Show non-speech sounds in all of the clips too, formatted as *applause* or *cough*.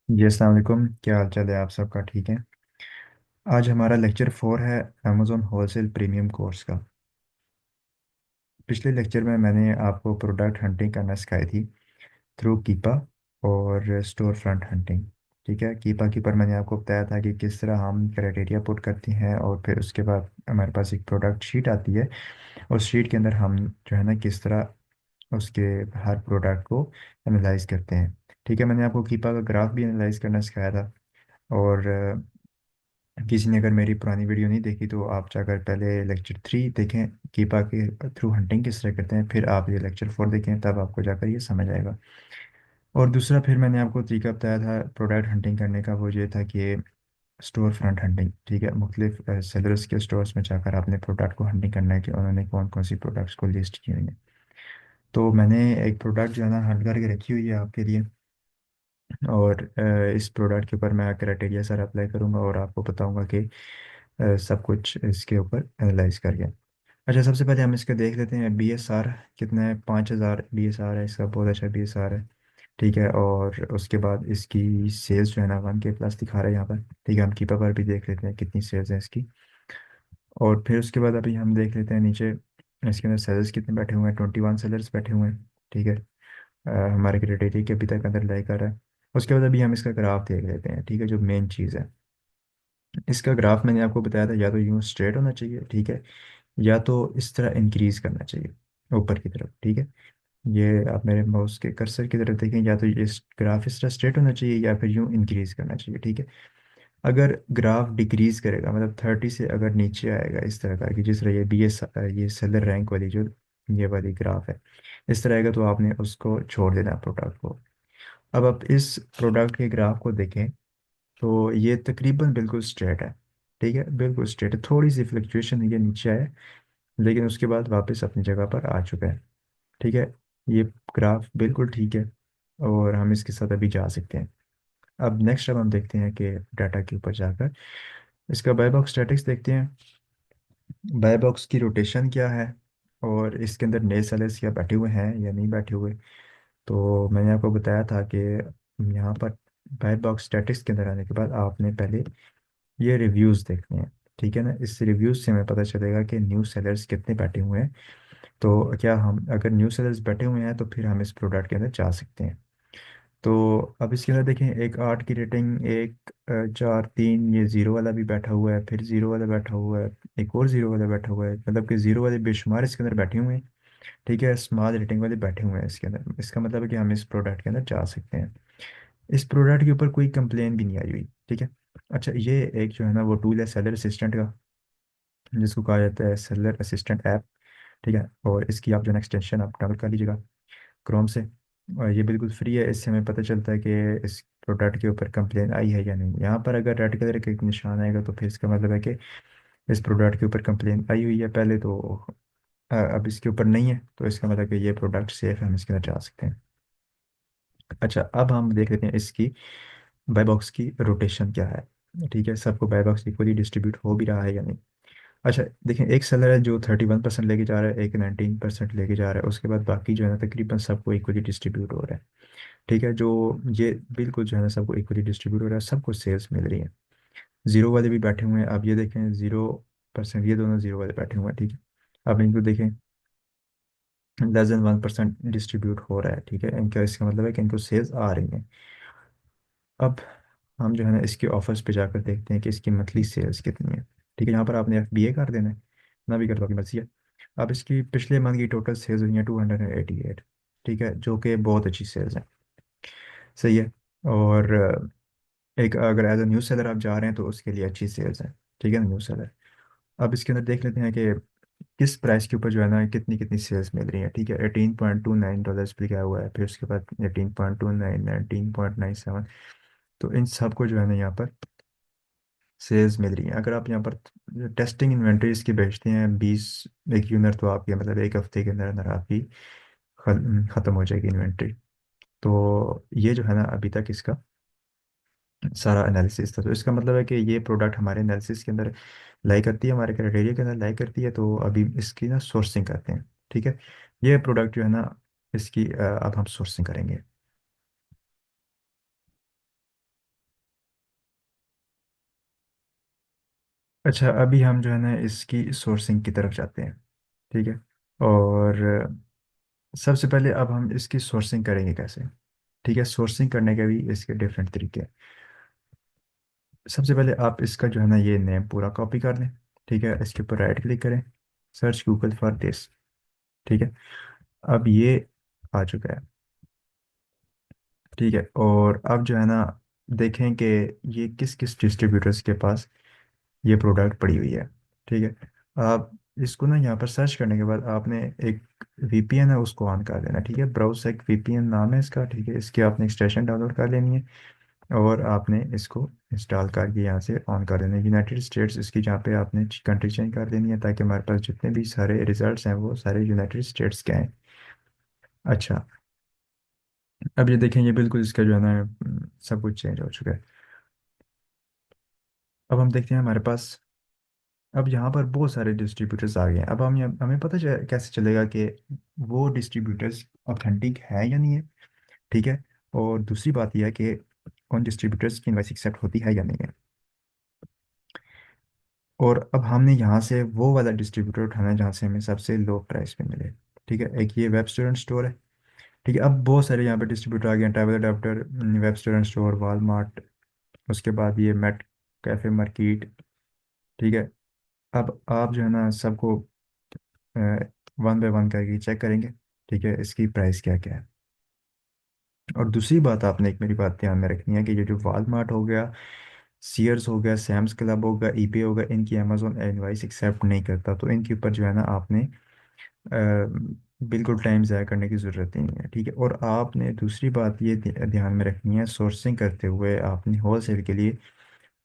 जी अस्सलाम वालेकुम। क्या हाल चाल है आप सबका? ठीक है। आज हमारा लेक्चर 4 है अमेज़ॉन होलसेल प्रीमियम कोर्स का। पिछले लेक्चर में मैंने आपको प्रोडक्ट हंटिंग करना सिखाई थी थ्रू कीपा और स्टोर फ्रंट हंटिंग। ठीक है, कीपा की पर मैंने आपको बताया था कि किस तरह हम क्राइटेरिया पुट करते हैं और फिर उसके बाद हमारे पास एक प्रोडक्ट शीट आती है। उस शीट के अंदर हम जो है ना किस तरह उसके हर प्रोडक्ट को एनालाइज करते हैं। ठीक है, मैंने आपको कीपा का ग्राफ भी एनालाइज करना सिखाया था। और किसी ने अगर मेरी पुरानी वीडियो नहीं देखी तो आप जाकर पहले लेक्चर 3 देखें, कीपा के थ्रू हंटिंग किस तरह करते हैं, फिर आप ये लेक्चर 4 देखें, तब आपको जाकर ये समझ आएगा। और दूसरा फिर मैंने आपको तरीका बताया था प्रोडक्ट हंटिंग करने का, वो ये था कि स्टोर फ्रंट हंटिंग। ठीक है, मुख्तलिफ सेलर्स के स्टोर्स में जाकर आपने प्रोडक्ट को हंटिंग करना है कि उन्होंने कौन कौन सी प्रोडक्ट्स को लिस्ट की हुई है। तो मैंने एक प्रोडक्ट जो है ना हंट करके रखी हुई है आपके लिए। और इस प्रोडक्ट के ऊपर मैं क्राइटेरिया सारा अप्लाई करूँगा और आपको बताऊँगा कि सब कुछ इसके ऊपर एनालाइज करके। अच्छा, सबसे पहले हम इसका देख लेते हैं बी एस आर कितना है। 5,000 बी एस आर है इसका, बहुत अच्छा बी एस आर है। ठीक है, और उसके बाद इसकी सेल्स जो है ना 1K+ दिखा रहा है यहाँ पर। ठीक है, हम कीपर पर भी देख लेते हैं कितनी सेल्स हैं इसकी। और फिर उसके बाद अभी हम देख लेते हैं नीचे इसके अंदर सेलर्स कितने बैठे हुए हैं। 21 सेलर्स बैठे हुए हैं। ठीक है, हमारे क्राइटेरिया के अभी तक अंदर लाई कर रहा है। उसके बाद अभी हम इसका ग्राफ देख लेते हैं। ठीक है, जो मेन चीज़ है इसका ग्राफ मैंने आपको बताया था, या तो यूँ स्ट्रेट होना चाहिए, ठीक है, या तो इस तरह इंक्रीज करना चाहिए ऊपर की तरफ। ठीक है, ये आप मेरे माउस के कर्सर की तरफ देखें, या तो ये ग्राफ इस तरह स्ट्रेट होना चाहिए या फिर यूँ इंक्रीज करना चाहिए। ठीक है, अगर ग्राफ डिक्रीज करेगा मतलब 30 से अगर नीचे आएगा इस तरह का कि जिस तरह ये सेलर रैंक वाली जो ये वाली ग्राफ है इस तरह आएगा, तो आपने उसको छोड़ देना प्रोडक्ट को। अब आप इस प्रोडक्ट के ग्राफ को देखें तो ये तकरीबन बिल्कुल स्ट्रेट है। ठीक है, बिल्कुल स्ट्रेट है, थोड़ी सी फ्लक्चुएशन है, ये नीचे आया लेकिन उसके बाद वापस अपनी जगह पर आ चुका है। ठीक है, ये ग्राफ बिल्कुल ठीक है और हम इसके साथ अभी जा सकते हैं। अब नेक्स्ट अब हम देखते हैं कि डाटा के ऊपर जाकर इसका बाय बॉक्स स्टैटिक्स देखते हैं। बाय बॉक्स की रोटेशन क्या है और इसके अंदर नए सेलर्स क्या बैठे हुए हैं या नहीं बैठे हुए। तो मैंने आपको बताया था कि यहाँ पर बाय बॉक्स स्टैटिक्स के अंदर आने के बाद आपने पहले ये रिव्यूज़ देखने हैं। ठीक है ना, इस रिव्यूज़ से हमें पता चलेगा कि न्यू सेलर्स कितने बैठे हुए हैं। तो क्या हम अगर न्यू सेलर्स बैठे हुए हैं तो फिर हम इस प्रोडक्ट के अंदर जा सकते हैं। तो अब इसके अंदर देखें, एक 8 की रेटिंग, एक 4, 3, ये ज़ीरो वाला भी बैठा हुआ है, फिर ज़ीरो वाला बैठा हुआ है, एक और ज़ीरो वाला बैठा हुआ है, मतलब कि ज़ीरो वाले बेशुमार इसके अंदर बैठे हुए हैं। ठीक है, स्मॉल रेटिंग वाले बैठे हुए हैं इसके अंदर। इसका मतलब है कि हम इस प्रोडक्ट के अंदर जा सकते हैं। इस प्रोडक्ट के ऊपर कोई कंप्लेन भी नहीं आई हुई। ठीक है। अच्छा, ये एक जो है ना वो टूल है सेलर असिस्टेंट का, जिसको कहा जाता है सेलर असिस्टेंट ऐप। ठीक है, और इसकी आप जो है एक्सटेंशन आप डाउनलोड कर लीजिएगा क्रोम से। और ये बिल्कुल फ्री है, इससे हमें पता चलता है कि इस प्रोडक्ट के ऊपर कंप्लेन आई है या नहीं। यहाँ पर अगर रेड कलर का एक निशान आएगा तो फिर इसका मतलब है कि इस प्रोडक्ट के ऊपर कंप्लेन आई हुई है पहले तो। अब इसके ऊपर नहीं है तो इसका मतलब कि ये प्रोडक्ट सेफ है, हम इसके अंदर जा सकते हैं। अच्छा, अब हम देख लेते हैं इसकी बाय बॉक्स की रोटेशन क्या है। ठीक है, सबको बाय बॉक्स इक्वली डिस्ट्रीब्यूट हो भी रहा है या नहीं। अच्छा देखें, एक सेलर है जो 31% लेके जा रहा है, एक 19% लेके जा रहा है, उसके बाद बाकी जो है ना तकरीबन सबको इक्वली डिस्ट्रीब्यूट हो रहा है। ठीक है, जो ये बिल्कुल जो है ना सबको इक्वली डिस्ट्रीब्यूट हो रहा है, सबको सेल्स मिल रही है। जीरो वाले भी बैठे हुए हैं, अब ये देखें 0%, ये दोनों जीरो वाले बैठे हुए हैं। ठीक है, अब इनको देखें *clears throat* 1% डिस्ट्रीब्यूट हो रहा है। ठीक है, इनका इसका मतलब है कि इनको सेल्स आ रही हैं। अब हम जो है ना इसके ऑफर्स पे जाकर देखते हैं कि इसकी मंथली सेल्स कितनी है। ठीक है, यहाँ पर आपने FBA कर देना है, ना भी कर दो, आपकी मर्जी है। अब इसकी पिछले मंथ की टोटल सेल्स हुई हैं 288। ठीक है, जो कि बहुत अच्छी सेल्स हैं, सही है। और एक अगर एज अ न्यू सेलर आप जा रहे हैं तो उसके लिए अच्छी सेल्स हैं। ठीक है ना, न्यू सेलर। अब इसके अंदर देख लेते हैं कि किस प्राइस के ऊपर जो है ना कितनी कितनी सेल्स मिल रही है। ठीक है, $18.29 भी गया हुआ है, फिर उसके बाद 18.29, 19.97। तो इन सब को जो है ना यहाँ पर सेल्स मिल रही है। अगर आप यहाँ पर टेस्टिंग इन्वेंटरीज की बेचते हैं 20 एक यूनिट, तो आपकी मतलब एक हफ्ते के अंदर अंदर आपकी ख़त्म हो जाएगी इन्वेंट्री। तो ये जो है ना अभी तक इसका सारा एनालिसिस था। तो इसका मतलब है कि ये प्रोडक्ट हमारे एनालिसिस के अंदर लाई करती है, हमारे क्राइटेरिया के अंदर लाई करती है, तो अभी इसकी ना सोर्सिंग करते हैं। ठीक है, ये प्रोडक्ट जो है ना इसकी अब हम सोर्सिंग करेंगे। अच्छा, अभी हम जो है ना इसकी सोर्सिंग की तरफ जाते हैं। ठीक है। और सबसे पहले अब हम इसकी सोर्सिंग करेंगे कैसे। ठीक है, सोर्सिंग करने के भी इसके डिफरेंट तरीके हैं। सबसे पहले आप इसका जो है ना ये नेम पूरा कॉपी कर लें। ठीक है, इसके ऊपर राइट क्लिक करें, सर्च गूगल फॉर दिस। ठीक है, अब ये आ चुका है। ठीक है, और अब जो है ना देखें कि ये किस किस डिस्ट्रीब्यूटर्स के पास ये प्रोडक्ट पड़ी हुई है। ठीक है, आप इसको ना यहाँ पर सर्च करने के बाद आपने एक वीपीएन है उसको ऑन कर देना। ठीक है, ब्राउज़ वीपीएन नाम है इसका। ठीक है, इसकी आपने एक्सटेंशन डाउनलोड कर लेनी है और आपने इसको इंस्टॉल करके यहाँ से ऑन कर देना है। यूनाइटेड स्टेट्स इसकी जहाँ पे आपने कंट्री चेंज कर देनी है ताकि हमारे पास जितने भी सारे रिजल्ट्स हैं वो सारे यूनाइटेड स्टेट्स के हैं। अच्छा, अब ये देखें, ये बिल्कुल इसका जो है ना सब कुछ चेंज हो चुका है। अब हम देखते हैं हमारे पास अब यहाँ पर बहुत सारे डिस्ट्रीब्यूटर्स आ गए हैं। अब हमें पता कैसे चलेगा कि वो डिस्ट्रीब्यूटर्स ऑथेंटिक है या नहीं है। ठीक है, और दूसरी बात यह है कि उन डिस्ट्रीब्यूटर्स की इनवॉइस एक्सेप्ट होती है या नहीं है। और अब हमने यहाँ से वो वाला डिस्ट्रीब्यूटर उठाना है जहाँ से हमें सबसे लो प्राइस पे मिले। ठीक है, एक ये वेब स्टूडेंट स्टोर है। ठीक है, अब बहुत सारे यहाँ पे डिस्ट्रीब्यूटर आ गए हैं, travel adapter, web student store, Walmart, उसके बाद ये मेट कैफे मार्केट। ठीक है, अब आप जो है ना सबको वन बाय वन करके चेक करेंगे। ठीक है, इसकी प्राइस क्या क्या है। और दूसरी बात आपने एक मेरी बात ध्यान में रखनी है कि ये जो वालमार्ट हो गया, सीयर्स हो गया, सैम्स क्लब हो गया, ईबे हो गया, इनकी अमेजोन इनवाइस एक्सेप्ट नहीं करता। तो इनके ऊपर जो है ना आपने बिल्कुल टाइम ज़ाया करने की ज़रूरत ही नहीं है। ठीक है, और आपने दूसरी बात ये ध्यान में रखनी है, सोर्सिंग करते हुए आपने होलसेल के लिए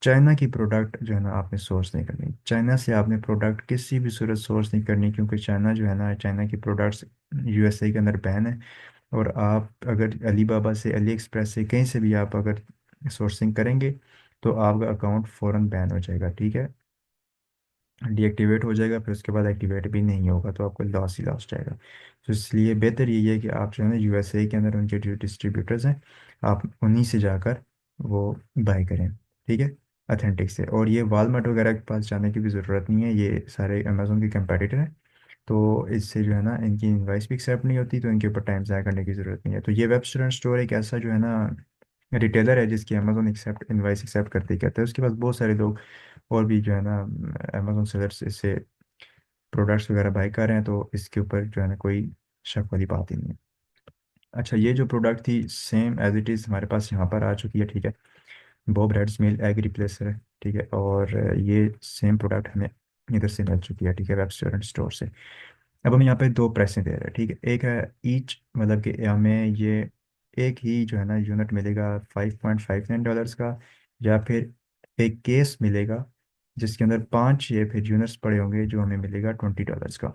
चाइना की प्रोडक्ट जो है ना आपने सोर्स नहीं करनी। चाइना से आपने प्रोडक्ट किसी भी सूरत सोर्स नहीं करनी, क्योंकि चाइना जो है ना, चाइना की प्रोडक्ट्स यूएसए के अंदर बैन है। और आप अगर अलीबाबा से, अली एक्सप्रेस से, कहीं से भी आप अगर सोर्सिंग करेंगे तो आपका अकाउंट फ़ौरन बैन हो जाएगा। ठीक है, डीएक्टिवेट हो जाएगा, फिर उसके बाद एक्टिवेट भी नहीं होगा, तो आपको लॉस ही लॉस जाएगा। तो इसलिए बेहतर यही है कि आप जो है ना यूएसए के अंदर उनके जो डिस्ट्रीब्यूटर्स हैं आप उन्हीं से जाकर वो बाय करें। ठीक है, अथेंटिक से। और ये वालमार्ट वगैरह के पास जाने की भी ज़रूरत नहीं है, ये सारे अमेजोन के कंपेटिटर हैं। तो इससे जो है ना इनकी इनवाइस भी एक्सेप्ट नहीं होती, तो इनके ऊपर टाइम ज़ाया करने की ज़रूरत नहीं है। तो ये वेब स्टूडेंट स्टोर एक ऐसा जो है ना रिटेलर है जिसकी अमेजोन एक्सेप्ट इनवाइस एक्सेप्ट करते ही कहते हैं। उसके पास बहुत सारे लोग और भी जो है ना अमेजोन सेलर्स इससे प्रोडक्ट्स वगैरह बाय कर रहे हैं, तो इसके ऊपर जो है ना कोई शक वाली बात ही नहीं है। अच्छा, ये जो प्रोडक्ट थी सेम एज इट इज़ हमारे पास यहाँ पर आ चुकी है। ठीक है, बॉब रेड्स मिल एग रिप्लेसर है। ठीक है, और ये सेम प्रोडक्ट हमें इधर से मिल चुकी है। ठीक है, रेस्टोरेंट स्टोर से। अब हम यहाँ पे दो प्राइसें दे रहे हैं। ठीक है, एक है ईच, मतलब कि हमें ये एक ही जो है ना यूनिट मिलेगा $5.59 का, या फिर एक केस मिलेगा जिसके अंदर 5 ये फिर यूनिट्स पड़े होंगे जो हमें मिलेगा $20 का।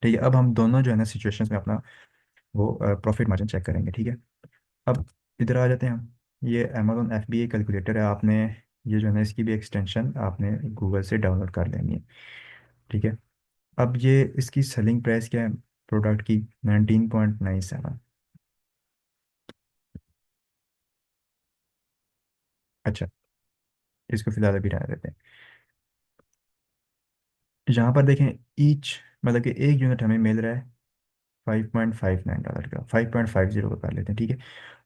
ठीक है, अब हम दोनों जो है ना सिचुएशंस में अपना वो प्रॉफिट मार्जिन चेक करेंगे। ठीक है, अब इधर आ जाते हैं हम। ये अमेजोन FBA कैलकुलेटर है, आपने ये जो है ना इसकी भी एक्सटेंशन आपने गूगल से डाउनलोड कर लेनी है। ठीक है, अब ये इसकी सेलिंग प्राइस क्या है प्रोडक्ट की, 19.97। अच्छा, इसको फिलहाल अभी रहने देते हैं। यहाँ पर देखें, ईच मतलब कि एक यूनिट हमें मिल रहा है $5.59 का, 5.50 का कर लेते हैं। ठीक है,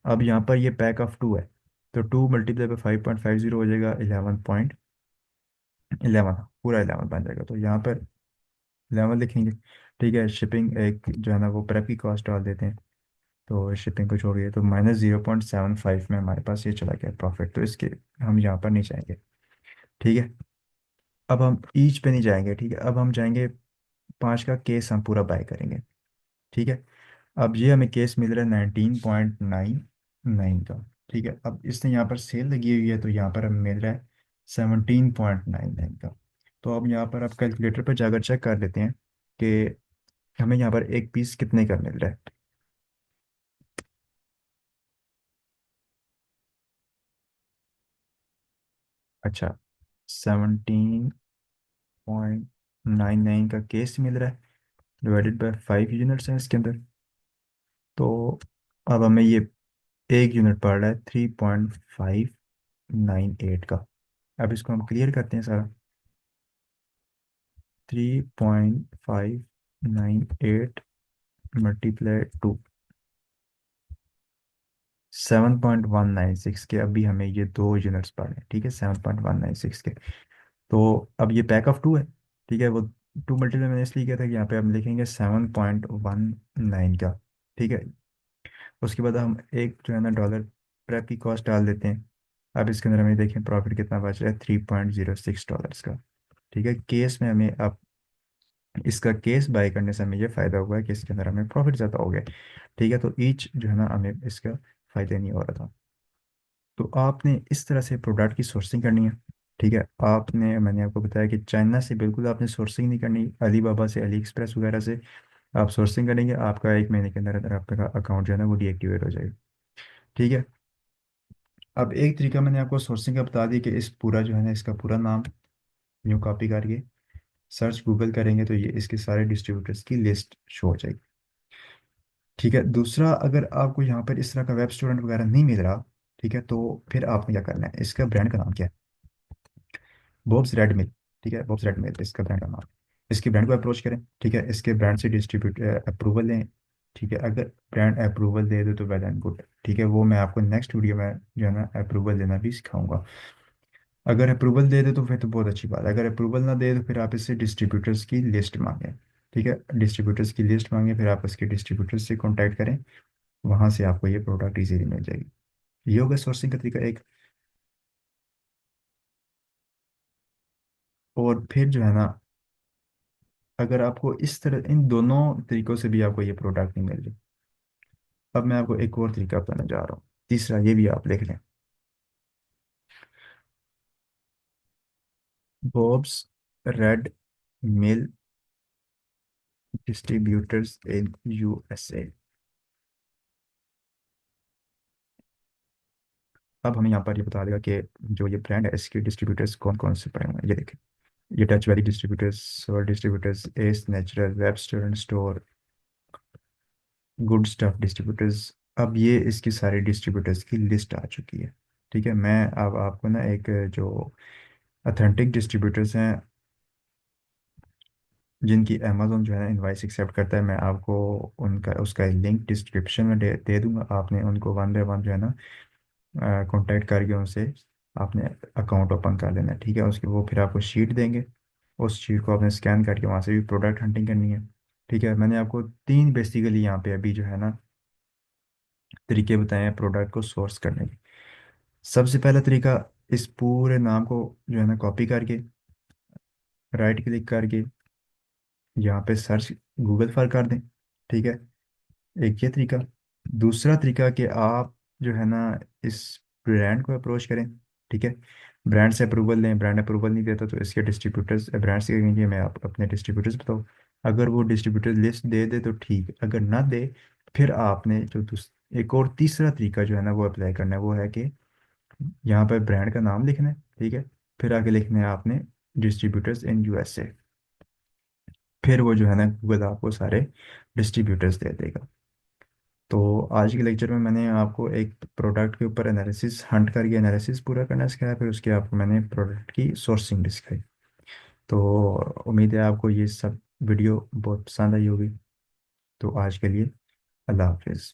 अब यहाँ पर ये पैक ऑफ टू है, तो 2 × 5.50 हो जाएगा 11.11, पूरा 11 बन जाएगा। तो यहाँ पर 11 लिखेंगे। ठीक है, शिपिंग एक जो है ना वो प्रेप की कॉस्ट डाल देते हैं, तो शिपिंग को छोड़िए, तो -0.75 में हमारे पास ये चला गया प्रॉफिट। तो इसके हम यहाँ पर नहीं जाएंगे। ठीक है, अब हम ईच पे नहीं जाएंगे। ठीक है, अब हम जाएंगे 5 का केस हम पूरा बाय करेंगे। ठीक है, अब ये हमें केस मिल रहा है 19.99 का। ठीक है, अब इसने यहाँ पर सेल लगी हुई है, तो यहाँ पर हमें मिल रहा है 17.99 का। तो अब यहाँ पर आप कैलकुलेटर पर जाकर चेक कर लेते हैं कि हमें यहाँ पर एक पीस कितने का मिल रहा है। अच्छा, 17.99 का केस मिल रहा है, डिवाइडेड बाय 5 यूनिट्स हैं इसके अंदर। तो अब हमें ये एक यूनिट पड़ रहा है 3.598 का। अब इसको हम क्लियर करते हैं सारा। 3.598 मल्टीप्लाई टू 7.196 के, अभी हमें ये दो यूनिट्स पढ़ने, ठीक है, 7.196 के। तो अब ये पैक ऑफ टू है, ठीक है, वो टू मल्टीप्लाई मैंने इसलिए किया था कि यहाँ पे हम लिखेंगे 7.19 का, ठीक है। उसके बाद हम एक जो है ना डॉलर प्रेप की कॉस्ट डाल देते हैं। अब इसके अंदर हमें देखें प्रॉफिट कितना बच रहा है, $3.06 का, ठीक है। केस में हमें अब इसका केस बाय करने से हमें ये फ़ायदा हुआ है कि इसके अंदर हमें प्रॉफिट ज़्यादा हो गया, ठीक है। तो ईच जो है ना हमें इसका फ़ायदा नहीं हो रहा था। तो आपने इस तरह से प्रोडक्ट की सोर्सिंग करनी है, ठीक है। आपने, मैंने आपको बताया कि चाइना से बिल्कुल आपने सोर्सिंग नहीं करनी, अली बाबा से, अली एक्सप्रेस वगैरह से आप सोर्सिंग करेंगे, आपका एक महीने के अंदर अंदर आपका अकाउंट जो है ना वो डीएक्टिवेट हो जाएगा, ठीक है। अब एक तरीका मैंने आपको सोर्सिंग का बता दिया कि इस पूरा जो है ना इसका पूरा नाम न्यू कॉपी करके सर्च गूगल करेंगे तो ये इसके सारे डिस्ट्रीब्यूटर्स की लिस्ट शो हो जाएगी, ठीक है। दूसरा, अगर आपको यहाँ पर इस तरह का वेब स्टूडेंट वगैरह नहीं मिल रहा, ठीक है, तो फिर आपने क्या करना है, इसका ब्रांड का नाम क्या है, बॉब्स रेड मिल, ठीक है, बॉब्स रेड मिल इसका ब्रांड का नाम है। इसके ब्रांड को अप्रोच करें, ठीक है, इसके ब्रांड से डिस्ट्रीब्यूट अप्रूवल लें, ठीक है। अगर ब्रांड अप्रूवल दे दो तो वेल एंड गुड, ठीक है, वो मैं आपको नेक्स्ट वीडियो में जो है ना अप्रूवल देना भी सिखाऊंगा। अगर अप्रूवल दे दे तो फिर तो बहुत अच्छी बात है, अगर अप्रूवल ना दे तो फिर आप इससे डिस्ट्रीब्यूटर्स की लिस्ट मांगें, ठीक है, डिस्ट्रीब्यूटर्स की लिस्ट मांगें, फिर आप उसके डिस्ट्रीब्यूटर्स से कॉन्टैक्ट करें, वहाँ से आपको ये प्रोडक्ट इजीली मिल जाएगी। ये होगा सोर्सिंग का तरीका एक। और फिर जो है ना, अगर आपको इस तरह इन दोनों तरीकों से भी आपको ये प्रोडक्ट नहीं मिल रही, अब मैं आपको एक और तरीका बताने जा रहा हूँ, तीसरा, ये भी आप लिख लें, bobs red mill distributors in USA. अब हमें यहाँ पर ये बता देगा कि जो ये ब्रांड है इसके डिस्ट्रीब्यूटर्स कौन कौन से पड़े हुए हैं, ये देखें, ये touch valley distributors, soul distributors, S natural, web student store, good stuff distributors. अब ये इसकी सारी डिस्ट्रीब्यूटर्स की लिस्ट आ चुकी है, ठीक है। मैं अब आपको ना एक जो अथेंटिक डिस्ट्रीब्यूटर्स हैं जिनकी अमेजोन जो है ना इनवाइस एक्सेप्ट करता है, मैं आपको उनका उसका लिंक डिस्क्रिप्शन में दे दूंगा। आपने उनको वन बाय वन जो है ना कांटेक्ट करके उनसे आपने अकाउंट ओपन कर लेना है, ठीक है। उसके वो फिर आपको शीट देंगे, उस शीट को आपने स्कैन करके वहाँ से भी प्रोडक्ट हंटिंग करनी है, ठीक है। मैंने आपको तीन बेसिकली यहाँ पे अभी जो है ना तरीके बताए हैं प्रोडक्ट को सोर्स करने के। सबसे पहला तरीका, इस पूरे नाम को जो है ना कॉपी करके राइट क्लिक करके यहाँ पे सर्च गूगल पर कर दें, ठीक है, एक ये तरीका। दूसरा तरीका कि आप जो है ना इस ब्रांड को अप्रोच करें, ठीक है, ब्रांड से अप्रूवल लें, ब्रांड अप्रूवल नहीं देता तो इसके डिस्ट्रीब्यूटर्स, ब्रांड से कहेंगे मैं आप अपने डिस्ट्रीब्यूटर्स बताओ, अगर वो डिस्ट्रीब्यूटर लिस्ट दे दे तो ठीक, अगर ना दे फिर आपने जो एक और तीसरा तरीका जो है ना वो अप्लाई करना है, वो है कि यहाँ पर ब्रांड का नाम लिखना है, ठीक है, फिर आगे लिखना है आपने डिस्ट्रीब्यूटर्स इन यूएसए, फिर वो जो है ना गूगल आपको सारे डिस्ट्रीब्यूटर्स दे देगा। तो आज के लेक्चर में मैंने आपको एक प्रोडक्ट के ऊपर एनालिसिस, हंट करके एनालिसिस पूरा करना सिखाया, फिर उसके आपको मैंने प्रोडक्ट की सोर्सिंग भी सिखाई। तो उम्मीद है आपको ये सब वीडियो बहुत पसंद आई होगी। तो आज के लिए अल्लाह हाफिज़।